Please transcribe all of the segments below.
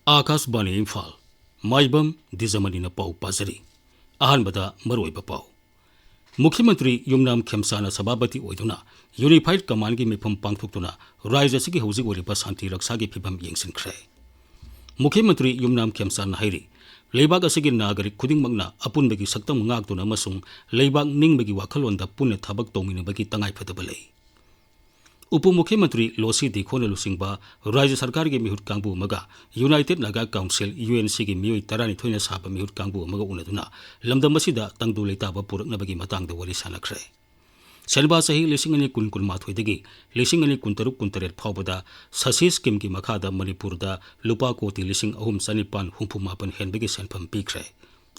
आकाशवाणी इम्फाल माइबम दिजमनी पाउ पाजरी अहनबदा मरोइबा पाउ मुख्यमंत्री युमनाम खेमसाना सभापति ओइदुना यूनिफाइड कमान की मिफम पांगथोक्तुना राज्य की हौजिक ओइरिबा शांति रक्षा की फिभम येंसिनख्रे मुख्यमंत्री युमनाम खेमसाना हाइरी लेबाग असगी नागरिक खुदिंगमकना अपुनबगी सक्तम ngaktuna amasung लेबाग निंगबगी वाखलोंदा पुण्य थबक तौमिनबगी तंगाई फदबा लई उप मुख्यमंत्री लोसी दिखोन लुसिंगबा राज्य सरकार के मिहुट कांगबु मगा यूनाइटेड नागा काउंसिल यूएनसी की मियोई तरानी थोइना साबा मिहुट कांगबु मगा उनदुना लमदम मसिदा तंगदु लेताबा पुरकनबगी मतंगदा वरी सानख्रे सेनबा सही लिसिंग अनि कुन कुन माथोइदगी लिसिंग अनि कुन तरुक कुन तरेट फावबदा ससी स्कीम की मखादा मणिपुरदा लुपा कोटी लिसिंग अहुम सनिपान हुंफुमापन हेनबगी सेनफम पीख्रे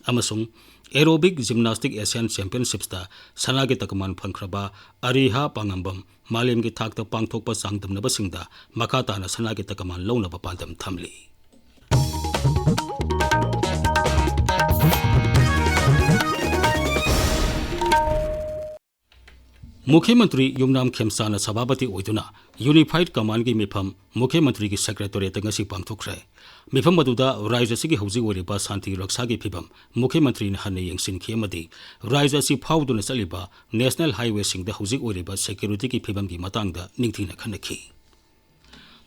अमसुंग एरोबिक जिम्नास्टिक एशियन चैंपियनशिप्स सना के तकमान फंख्रबा अरिहा पांगंबम मालेम के थाकता पांगथोकपा सांगदमनबसिंगदा मखा ताना सना के तकमान लौनबा पांदम थमली मुख्यमंत्री युमनाम खेमसाना सभापति ओइदुना यूनिफाइड कमान की मिफम मुख्यमंत्री की सेक्रेटरीट ngasi पांगथोख्रे मिफम मदुदा राज्य की हौजिक ओइरिबा शांति रक्षा की फिभम मुख्यमंत्री ने हन्ने येंसिनखि अमदि राज्य असि फाउदुना चलिबा नेशनल हाईवे सिंग द हौजिक ओइरिबा सिक्योरिटी की फिभम की मतंगदा निंगथिना खनखि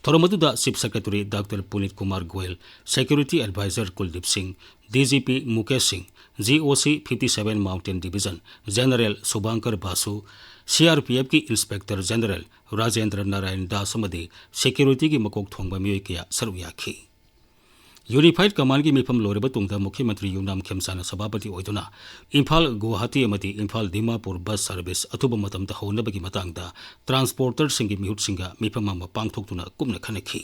थोरमदुदा chief secretary doctor Puneet Kumar Goyal security adviser Kuldeep Singh DGP Mukesh Singh GOC 57 mountain division general Shubhankar Basu CRPF की inspector general Rajendra Narayan Das security की मकोक थोंबा मियोय कया सरुक याखि यूनिफाइड कमान की मिफम लोरब तुंगदा मुख्यमंत्री युमनाम खेमसाना सभापति ओइदुना इम्फाल गुवाहाटी अमदी इम्फाल दिमापुर बस सर्विस अथुब मतम हौनबगी मतंगदा ट्रांसपोर्टर सिंगी मिहुटसिंगा मिफम अमा पांगथोक्तुना कुमना खनखि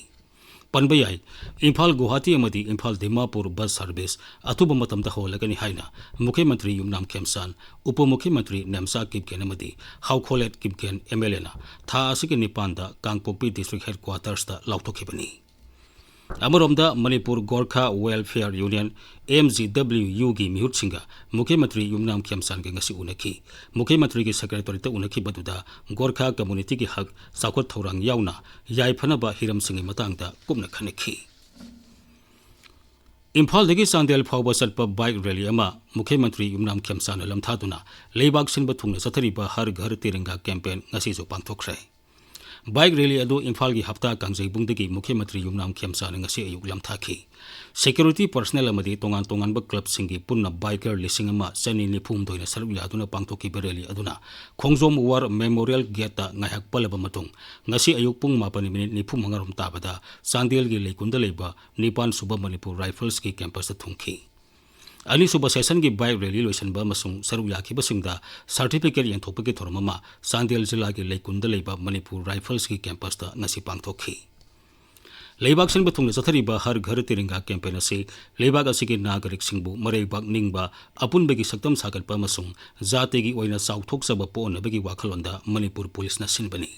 पनबा याई इम्फाल गुवाहाटी अमदी इम्फाल दिमापुर बस सर्विस अथुब मतम हौलगनी हाइना मुख्यमंत्री युमनाम खेमसान उप मुख्यमंत्री नेमसा किपकेन अमदी हाउखोलेट किपकेन एमएलएना था असिगे निपानदा कांगपोकपी डिस्ट्रिक्ट हेडक्वार्टर्सदा लाउथोखिबनी अमरोमदा Manipur Gorkha welfare union MGWU की मिहुटसिंगा मुख्यमंत्री युमनाम खेमसान के ngasi उनखि मुख्यमंत्री की सेक्रेटरीट उनखि बदुदा गोरखा कम्युनिटी की हक साखोत थौरांग याउना याइफनबा हिरम सिंगी मतंगदा कुमना खनखि इम्फाल दगी चांदेल फाउबा चटपा बाइक रैली अमा मुख्यमंत्री युमनाम खेमसान लमथादुना लेबाग सिनबा थुंगना चथरिबा हर घर तिरंगा कैंपेन ngasi जो पांगथोख्रे बाइक रैली अदु इम्फाल की हफ्ता कांगजेबुंगदगी मुख्यमंत्री युमनाम खेमसान ngasi अयुक लमथाखि सिक्योरिटी पर्सनल अमदी तोंगान तोंगान क्लब सिंगी पुन्ना बाइकर लिसिंग अमा चनी निफुम दोइना सरुक यादुना पांगथोकी रैली अदुना Khongjom war memorial gate ngayak पलब मतुंग ngasi अयुक पुंग 9:45 ताबदा चांदेल की लेकुंदा लेबा निपान सुबा मणिपुर राइफल्स की कैंपस थुंखि अनिसुबा सेशन की बाइक रैली लोइसनबा मसुंग सरुक याखिबसिंगदा सर्टिफिकेट यंथोपकी थोरममा चांदेल जिला की लेकुंदा लेबा मणिपुर राइफल्स की कैंपस ngasi पांगथोखि लेबाग सिंबा थुंगना चथरिबा हर घर तिरंगा कैंपेन असे लेबाग असिगे नागरिक सिंबु मरेबाग निंगबा अपुनबगी सक्तम सागतपा मसुंग जातेगी ओइना चाउथोकसबा पोनबगी वाखलोंदा मणिपुर पुलिसना सिनबनी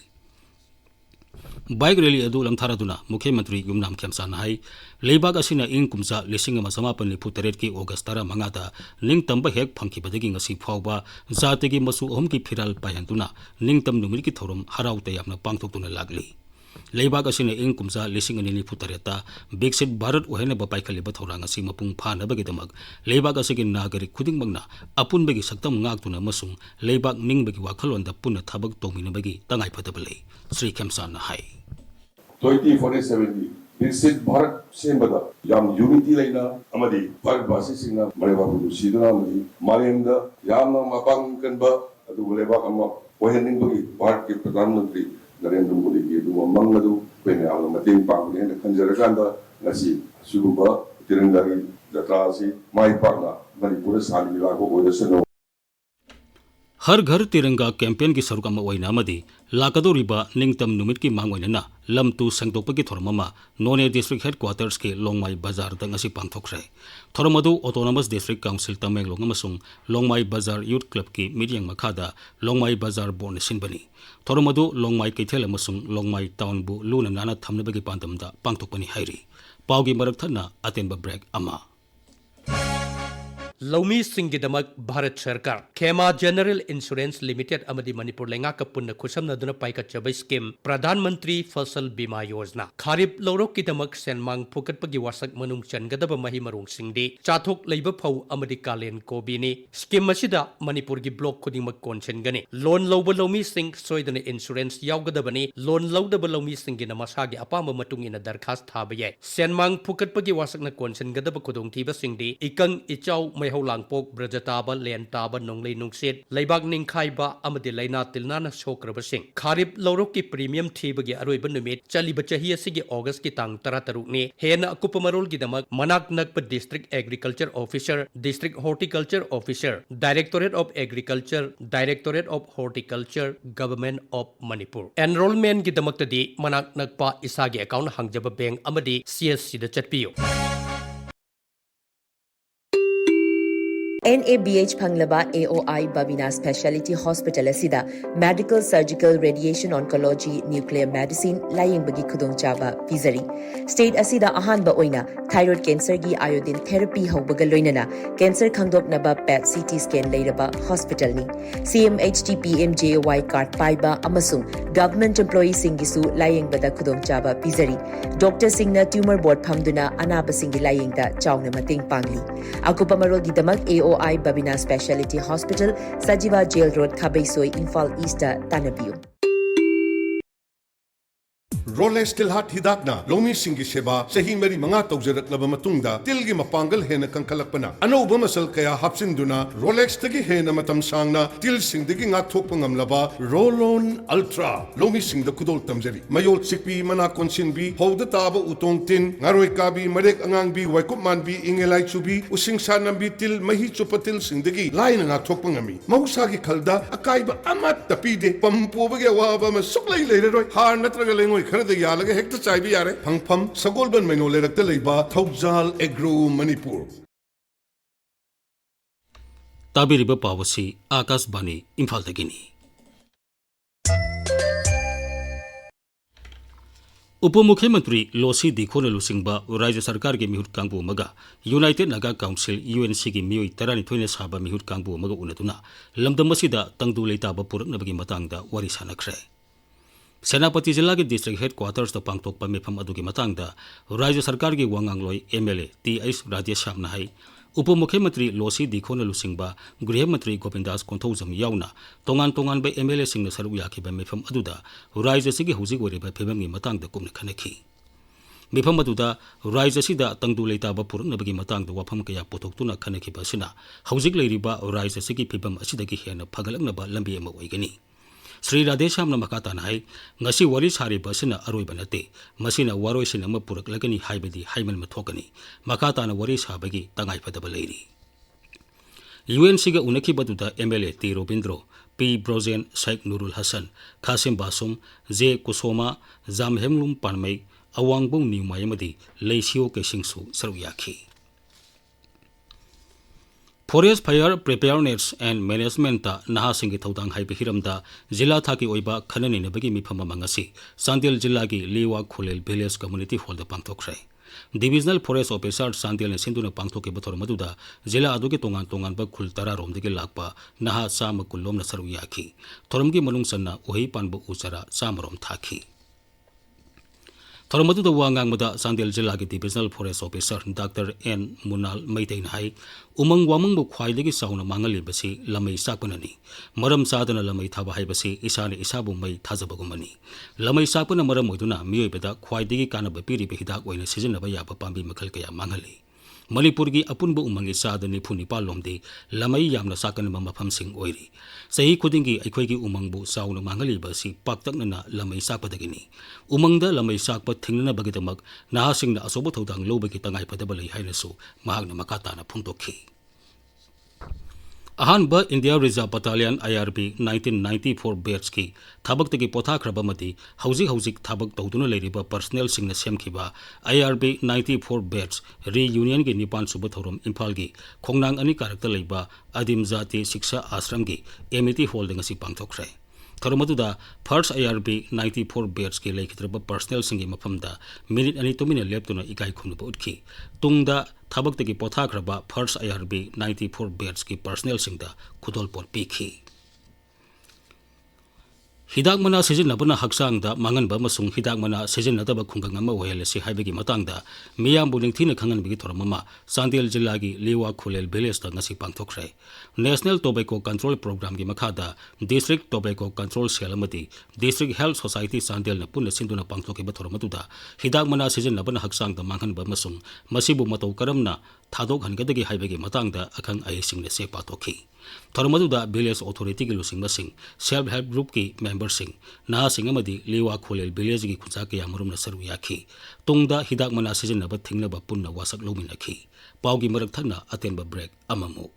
बाइक रैली अदु लमथारादुना मुख्यमंत्री युमनाम खेमसान हाई लेबाग असिना इंग कुमजा 1993 की अगस्त 15 निंगतंबा हेक फंखिबदगी ngasi फाउबा जातेगी मसु अहम की फिराल पायंतुना निंगतम नुमिर की थोरम हराउ तयामना पांगथोक्तुना लागली लेबाग असिना इंग कुमजा 1993 विकसित भारत ओहेनबा पाइखलिबा थौरांग असि मपुंग फानबगीदमक लेबाग असिगे नागरिक खुदिंगमकना अपुनबगी सक्तम ngaktuna मसुंग लेबाग निंगबगी वाखलोंदा पुन्ना थबक तौमिनबगी तंगाई फदबलै श्री खेमसान हाई 2047 विकसित भारत सेंबदा याम यूनिटी लेना अमदी भारतवासी सिंगना मरेबाबु नुसीदुना अमदी मालेमदा यामना मपांग कनबा अदु लेबाग अमा ओहेनिंगबगी भारत के प्रधानमंत्री नरेंद्र मोदी की मंगदू पेने मतें पांगने खंजरकांदा ngasi सुगुबा तिरंगागी जत्रासी माई पाकना मणिपुर सानी लाको ओयसनो हर घर तिरंगा कैंपेन की सरुकम ओइनामदी लाकदोरिबा निंगतम नुमित की मांगोइना लमतु संगतोपकी थोरममा नोने डिस्ट्रिक्ट हेडक्वार्टर्स के लोंगमाई बाजार ngasi पांगथोख्रे थोरमदु ऑटोनोमस डिस्ट्रिक्ट काउंसिल तमेंगलोंग अमसुंग लोंगमाई बाजार यूथ क्लब की मीटिंग मखादा लोंगमाई बाजार बोर्ड सिनबनी थोरमदु लोंगमाई कैथेल अमसुंग लोंगमाई टाउन बु लुना नाना थमनबगी पांदमदा पांगथोकपनी हाइरी पाउगी मरक थना अतेंबा ब्रेक अमा लौमी सिंगिदमक भारत सरकार खेमा जनरल इंश्योरेंस लिमिटेड अमदी मणिपुर लेंगाका पुन्ना खुसमनदुना पाइकatchaba स्कीम प्रधानमंत्री फसल बीमा योजना खारिफ लौरोकिदमक सेनमांग फुकटपगी वासक मनुंग चनगदब मही मरुंग सिंगदी चाथोक लैब फौ अमदी कालेन कोबीनी स्कीम मसिदा मणिपुर की ब्लॉक खुदिंगमक कोनसेनगनी लोन लौब लौमी सिंग सोइदने इंश्योरेंस यावगदबनी लोन लौदब लौमी सिंगिना मसागी अपाम मतुंग इना दरखास्त थाबा याय सेनमांग फुकटपगी वासकना कोनसेनगदब खुदोंथीबा सिंगदी इकंग इचाउ मैहौ लांगपोक ब्रजताबा लेन ताबा नोंगलै नुंगसेट लैबाक निंखाइबा अमदी लैना तिलनाना सोक्रबसिंग खारिफ लौरोक की प्रीमियम थीबगी अरोइबा नुमित चलिबा चही असिगी ऑगस्ट की तांग 13 ने हेना अकुप मरोल गिदमक मनाक नकप district agriculture officer district horticulture officer directorate of agriculture directorate of horticulture government of Manipur enrolment गिदमक्तदी मनाक नकपा इसागी अकाउंट हंगजबा बैंक अमदी CSC दा चटपियो NABH Phanglaba AOI Babina Speciality Hospital asida Medical Surgical Radiation Oncology Nuclear Medicine laying bagi khudong chaba pizari State asida ahan ba oina thyroid cancer gi iodine therapy haubaga loinana cancer khangdop naba PET CT scan leiraba hospital ni CMHT PMJY card paiba amasung government employee singisu laying bada khudong chaba pizari Dr Singna tumor board phamduna anaba singi laying da chawna mating pangli akupa marol gi damak AOI Babina Speciality Hospital, Sajiva Jail Road, Khabaisoi, Imphal East, Tanabiu. Rolex Tilhat Hidakna, Lomi Singi Seba, Sahi Mary Manga Togzerak Labamatunda, Tilgi Mapangal Hena Kankalakpana, Ano Bamasal Kaya Hapsinduna, Rolex Tagi Hena Matam Sangna, Til Sing the Ginga Topangam Laba, Rolon Ultra, Lomi Sing the Kudol Tamzeri, Mayol Sikbi, Mana Konsinbi, Hold the Taba Utong Tin, Naroikabi, Marek Angangbi, Waikupmanbi, Ingelai Chubi, Using Sanambi Til, Mahi Chupatil Sindagi, Lion and Topangami, Mausagi Kalda, Akaiba Amat Tapide, Pampoga Waba, Suklay later, Har Natragaling. खरदे यालगे हेक्ट चाइबी यारे फंगफम सगोलबन मैनोले रक्ते लेबा थौजाल agro Manipur ताबिरिबा पावसी Akashvani Imphal तगिनी उप मुख्यमंत्री lossy दिखोन लुसिंगबा राज्य सरकार के मिहुत कांगबु मगा United Naga council UNC की मियोई 13 साबा मिहुत कांगबु मगा उनदुना लमदमसिदा तंगदु लेताबा पुरकनबगी मतंगदा वारी सानखरे सेनापति जिला के डिस्ट्रिक्ट हेडक्वार्टर्स पांगथोकपा मिफम अदुगी मतंगदा राज्य सरकार की वांगांगलोई MLA TS राजेश्यामना हाई उप मुख्यमंत्री लोसी दिखोन लुसिंगबा गृह मंत्री गोविंदास कोंथौजम याउना तोंगान तोंगान MLA सिंह सरुक याखिबा मिफम अदुदा राज्य सिगी हुजिक ओरिबा फिबमगी मतंगदा कुमन खनखी मिफम अदुदा राज्य सिदा तंगदु लेताबा पुरनबगी मतंगदा वाफम कया पुथोक्तुना खनखिबा सिना हुजिक लेरिबा राज्य सिगी फिबम असिदगी हेना फगलकनबा लंबी अमा ओइगनी श्री राधेश्यामना मकाताना हाई ngasi wari sari basina aroiba nate masina waroisin ama puraklagani haibadi haiman mathokani makatana wari sabagi tangai padaba leiri UNC ga unaki baduda MLA T Robindro P Brozen Sheikh Nurul Hassan Kasim Basum J Kusoma Zamhemlum Panmai Awangbong Niumayamadi Leisio Kesingsu Saruyaki Forest Fire Preparedness and Management Naha Singi Thaudang Hai Bihiramda Zilla Thaki Oiba Khanani Nabagi Mifama Mangasi Sandil Jillagi Liwa Khulel Village Community Hall the Pangthokre Divisional Forest Officer Sandil and Sinduna Pangthoke Bator Maduda Zilla Aduki Tongan Tongan Ba Khul Tara Romdigi Lakpa Naha Sam Kulom Nasaruyaki Torumgi Manung Sanna Ohi Panbu Usara Samrom Thaki Toromadu Wangang Muda Sandil Jillagi Divisional Forest Officer Dr. N. Munal Maitain Hai Umang Wamang Bukwai Sauna Mangali Basi Lamay Sapunani Maram Sadana Lamay Tabahai Basi Isani Isabu May Tazabagumani Lamay Sapuna Maram Muduna Muebeda Kwai Digi Kana Bapiri Bihidak when a season of Yapa Pambi Makalkaya Mangali Manipurgi Apunbu Umangi Sadani Punipalomde Lamay Yamna Sakan Mamapam Sing Oiri Sahi Kudingi Equagi Umangbu Sauna Mangali Basi Paktakna Lamay Sapadagini Umangda Lamay Sakpa Tingna Bagitamak Nahasing the Asobotang Lobaki Padabali Hainesu Magna Makatana Puntoki Ahanba India Reserve Battalion IRB 1994 batch ki thabak tagi potha krabamati hauzik thabak tawduna leiriba personnel singna semkhiba IRB 94 batch reunion ki nipan suba thorum Imphal gi khongnang ani karakta leiba adim jati shiksha ashram gi MT hall dengasi pangthokre Thoromatuda first IRB 94 beds ki laikhitraba personnel singi mafamda minute ani tumina leptuna ikai khunba utki tungda thabak tagi pothakraba first IRB 94 beds ki personnel singda khudol por pikhi Hidak mana sizinabuna haksangda manganba masung hidak mana sizinadaba khungang ama ohelasi haibagi matangda miyam buning thina khangan bigi thoramama Sandel jillagi Lewa Khulel village ta ngasi pangthokre National Tobacco Control Program gi makhada District Tobacco Control Cell amati District Health Society Sandel na punna sinduna pangthoki ba thoramatuda hidak mana sizinabuna haksangda manghanba masung masibu matau karamna thadok hangadagi haibagi matangda akhang ai singne se patokhi Thoramaduda village authority ki lusing masing self help group ki member sing na singamadi Lewa Khulel village ki khunja ke yamurum na saru yakhi tungda hidak mana sizinaba thingnaba punna wasak lominakhi paugi marak thana atenba break amamu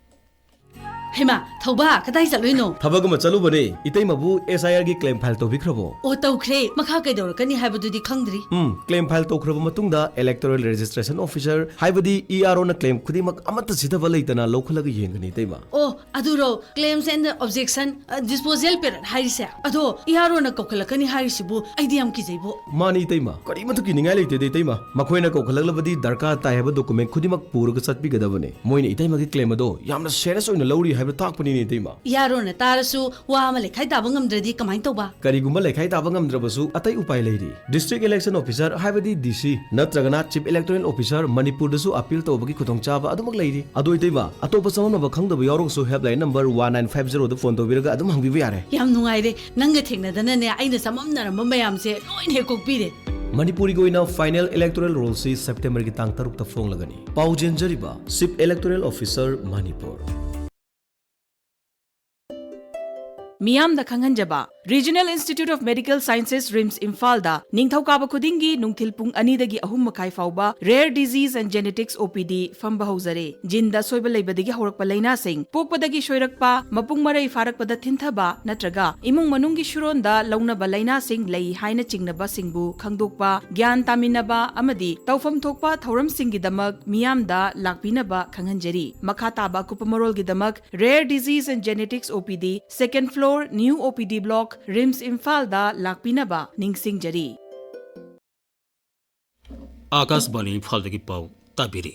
Hema, thauba, kadai chaloi no. Thabagama chalu bane, itay mabu SIR gi claim file to bikrabo. O tawkhre, makha kaidorakani haibadudi khangdri. Claim file to khraba matungda electoral registration officer haibadi ERO na claim khudimak amata sidaba leitana lokhalaga yengani tayma. Oh, aduro claims and objection disposal period hairisa. Ado ERO na kokhalakani hairisibu idm kijaibo. Mani tayma, kari matu ki ningai leite de tayma. Makhoina kokhalaglavadi darka ta haba document khudimak puraga satpi gadabane. Moina itay magi claim ado yamna serious oina lawri Yaro na tarasu wa male khai tabang ngamdradi kamai toba karigumba lekhai tabang ngamdrabasu atai upai leiri district election officer haibadi DC natragana chief electoral officer Manipur dasu appeal tobagi khutongchaba adumak leiri adoi teiba atopa samana khangdaba yaurongsu helpline number 1950 da phone tobiraga adum hangbiba yare yam nungaire nanga theknadana ne aina samamnaramba mayamse loin he kokpire Manipuri goina final electoral roll si September ki tang taruk ta phong lagani paujen jariba chief electoral officer Manipur Miyam da Khanganjaba Regional Institute of Medical Sciences RIMS Imphal da Ningthokaba khudingi nungthil pung ani dagi ahum makai fauba Rare Disease and Genetics OPD famba hauzare jinda soiba leibadagi haurakpa laina sing pokpadagi shoirakpa mapung marai farakpada thinthaba natraga imung manungi shuronda launaba laina sing lei haina chingnaba singbu khangdokpa gyan taminaba amadi tawfam thokpa thauram singi damak miyam da lakpinaba khanghanjari makha taba kupamarol gi damak Rare Disease and Genetics OPD second floor New OPD block RIMS Imphal da lakpinaba ningsingjari Akashbani Imphal dagi pau tabiri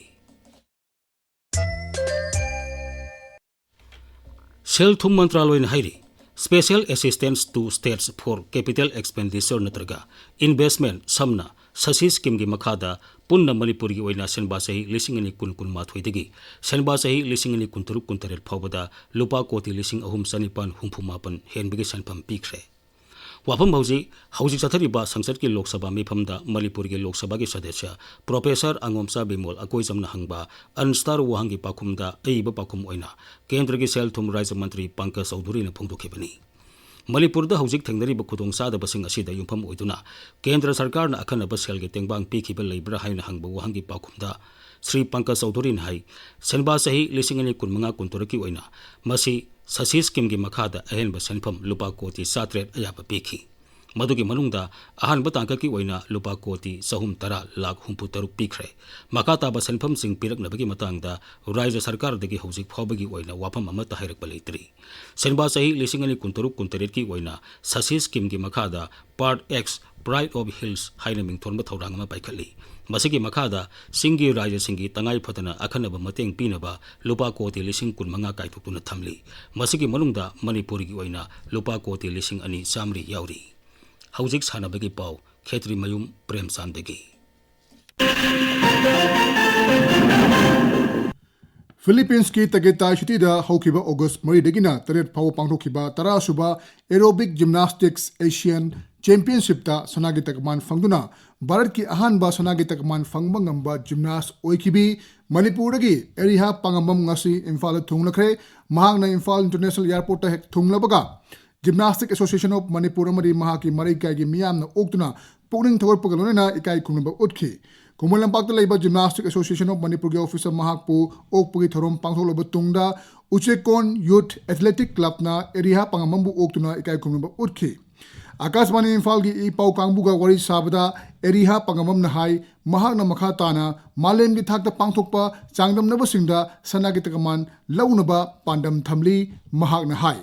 Sel Thum Mantraloy hairi Special Assistance to States for Capital Expenditure natraga Investment samna Sasi scheme gi makhada punna Manipur gi oina senba sahi lising ani kun mathoi dagi senba sahi lising ani kun turuk kun tarel phawbada lupa koti lising ahum sanipan humpumapan henbigi sanpam pikre wafam hauji chathari ba sangsad ki lok sabha mifamda Manipur gi lok sabha gi sadesya Professor Angomsa Bimol akoi jamna hangba anstar wahangi pakhumda eiba pakhum oina kendra gi sel thum raja mantri Pankaj Chaudhary na phongdokhibani Manipur da hauzik thengnari ba khudong sa da basing asida yumpham oiduna kendra sarkar na akhanaba sel ge tengbang pikhiba leibra haina hangba wahangi pakhumda Sri Pankaj Chaudhary hai senba sahi lising ani kun manga kun toraki oina masi sasi scheme gi makhada ahenba senpham lupa koti 7 ayaba pikhi madugi manungda ahan batangka ki oina lupa koti sahum tara lakh humpu taruk pikre makata ba senpham sing pirak nabagi matangda raja sarkar dagi hauzik phobagi oina wafam ama tahairak baleitri senba sahi lising ani kun toruk kun teret ki oina sasi scheme gi makhada part X Pride of Hills haina ming thonba thorang ma paikhali masigi makhada singi raja singi tangai phatana akhanaba mateng pinaba lupa koti lising kun manga kai thukuna thamli masigi manungda Manipur gi oina lupa koti lising ani samri yauri hauzik sanabagi pau Kshetrimayum Premchand dagi Philippines ki Tagaytay City da haukiba August 3 dagina taret phaw pangthokiba tara suba aerobic gymnastics Asian Championship ta sanagi takman fangduna Bharat ki ahanba sanagi takman fangba ngamba gymnast oikibi Manipur gi eriha pangambam ngasi Imphal thunglakre mahangna Imphal International Airport ta hek thunglabaga Gymnastic Association of Manipur amari mahaki marikai gi miyamna oktuna pukning thawrpaga lonena ikai khunba utkhi Kumulang pakta laiba Gymnastic Association of Manipur gi officer mahakpu okpugi thorom pangtholoba tungda Uchekon Youth Athletic Club na eriha pangamambu oktuna ikai khunba utkhi Akashbani Imphal gi ipau kangbuga wari sabada eriha pangamam na hai mahakna makha tana malem gi thakta pangthokpa changdam naba singda sanagi takaman launaba pandam thamli mahakna hai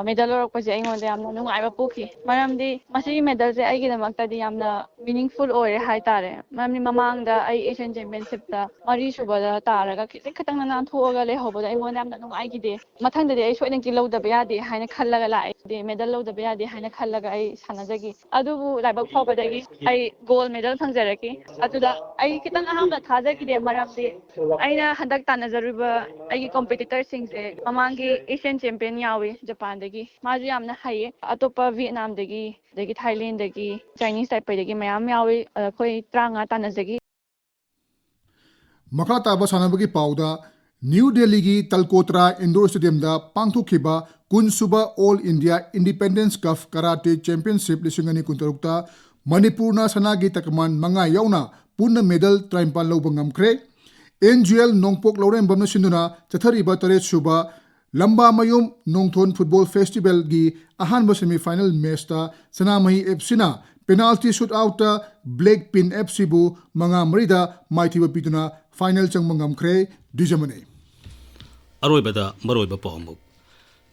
medal ꯂꯧꯔꯛꯄꯁꯦ ꯑꯩꯉꯣꯟꯗ ꯌꯥꯝꯅ ꯅꯨꯡꯉꯥꯏꯕ ꯄꯣꯛꯈꯤ ꯃꯔꯝꯗꯤ ꯃꯁꯤꯒꯤ ꯃꯦꯗꯜꯁꯦ ꯑꯩꯒꯤꯗꯃꯛꯇꯗꯤ ꯌꯥꯝꯅ ꯃꯤꯅꯤꯡꯐꯨꯜ ꯑꯣꯏꯔꯦ ꯍꯥꯏꯇꯥꯔꯦ ꯃꯔꯝꯗꯤ ꯃꯃꯥꯡꯗ ꯑꯩ ꯑꯦꯁꯤꯌꯥꯟ ꯆꯦꯝꯄꯤꯌꯟꯁꯤꯞꯇ 3ꯁꯨꯕꯗ ꯇꯥꯔꯒ ꯈꯤꯇꯪ ꯅꯥꯟꯊꯣꯛꯑꯒ ꯂꯩꯍꯧꯕꯗ ꯑꯩꯉꯣꯟꯗ ꯌꯥꯝꯅ ꯅꯨꯡꯉꯥꯏꯈꯤꯗꯦ ꯃꯊꯪꯗꯗꯤ ꯑꯩ ꯁꯣꯏꯗꯅꯀꯤ ꯂꯧꯗꯕ ꯌꯥꯗꯦ ꯍꯥꯏꯅ ꯈꯜꯂꯒ ꯂꯥꯛꯑꯦ ꯃꯦꯗꯜ ꯂꯧꯗꯕ ꯌꯥꯗꯦ ꯍꯥꯏꯅ ꯈꯜꯂꯒ ꯑꯩ ꯁꯥꯟꯅꯖꯈꯤ ꯑꯗꯨꯕꯨ ꯂꯥꯏꯕꯛ ꯐꯕꯗꯒꯤ ꯑꯩ ꯒꯣꯜ ꯃꯦꯗꯜ ꯐꯪꯖꯔꯛꯈꯤ ꯑꯗꯨꯗ ꯑꯩ ꯈꯤꯇꯪ ꯑꯍꯥꯟꯕ ꯊꯥꯖꯈꯤꯗꯦ ꯃꯔꯝꯗꯤ ꯑꯩꯅ ꯍꯟꯗꯛ ꯇꯥꯟꯅꯖꯔꯤꯕ ꯑꯩꯒꯤ ꯀꯣꯝꯄꯤꯇꯤꯇꯔꯁꯤꯡꯁꯦ ꯃꯃꯥꯡꯒꯤ ꯑꯦꯁꯤꯌꯥꯟ ꯆꯦꯝꯄꯤꯌꯟ ꯌꯥꯎꯏ ꯖꯄꯥꯟꯗꯒꯤ ꯃꯥꯁꯨ ꯌꯥꯝꯅ ꯍꯩꯌꯦ ꯑꯇꯣꯞꯄ ꯚꯤꯌꯦꯠꯅꯥꯝꯗꯒꯤ ꯑꯗꯒꯤ ꯊꯥꯏꯂꯦꯟꯗꯒꯤ ꯆꯥꯏꯅꯤꯁ ꯇꯥꯏꯄꯦꯗꯒꯤ ꯃꯌꯥꯝ ꯌꯥꯎꯏ ꯑꯩꯈꯣꯏ 35 ꯇꯥꯟꯅꯖꯈꯤ ꯃꯈꯥ ꯇꯥꯕ ꯁꯥꯟꯅꯕꯒꯤ ꯄꯥꯎꯗ न्यू दिल्ली की तलकोतरा इंडोर स्टेडियम पांथोखिबा कुनसुबा all India independence cup karate championship 2026 मणिपुरना सनागी तकमान मंगा यौना पुनः मेडल 53 लौब ngamkhre एनजीएल नोंगपोक लौरेंबम सिंधुना चथरिबा 3 लंबा मयूम नोंगथोन फुटबॉल फेस्टिवल की अहानब सेमीफाइनल मैच सनामही एफसीना penalty shoot out black pin FC बु मंगा मरीदा माइथिबा पिदुना फाइनल चंगब ngamkhre द्विजमनी अरोइबदा मरोइबा पाउमुक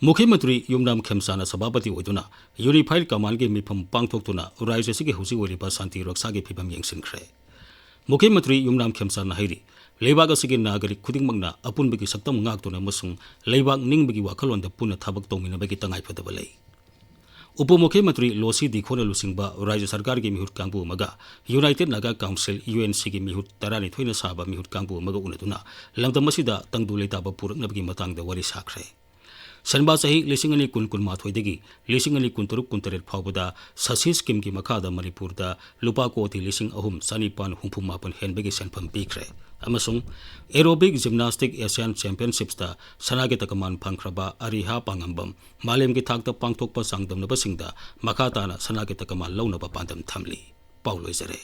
मुख्यमंत्री युमनाम खेमसाना सभापति होइदुना यूनिफाइड कमान के मिफम पांगथोक्तुना राज्य सिगे हुजी ओरिबा शांति रक्षा के फिबम यंगसिनख्रे मुख्यमंत्री युमनाम खेमसाना हाइरि लेबाग असिगे नागरिक खुदिंगमंगना अपुनबगी सक्तम ngaktuna musung लेबाग निंगबगी वाखलोंदा पुना थाबक तौमिनबगी तंगाई फदबा लई उप मुख्यमंत्री लोसी दिखोना लुसिंगबा राज्य सरकार की मिहुत कांगबु मगा यूनाइटेड नागा काउंसिल यूएनसी की मिहुत तरानी थोइना साबा मिहुत कांगबु मगा उनदुना लंगदम मसिदा तंगदु लेताबा पुरकनबगी मतंगदा वरी साखरे सनबा सही 2019 2023 फाउबदा ससी स्कीम की मखादा मणिपुरदा लुपा कोटी 3,948 हेनबगी सेनफम पीख्रे अमसुंग एरोबिक जिम्नास्टिक एशियन चैंपियनशिप्स सनागे तकमान फंख्रबा अरिहा पांगंबम मालेम की थाकता पांगथोकपा सांगदमनबसिंगदा मखाताना सनागे तकमान लौनबा पांदम थमली पाउलोइजरे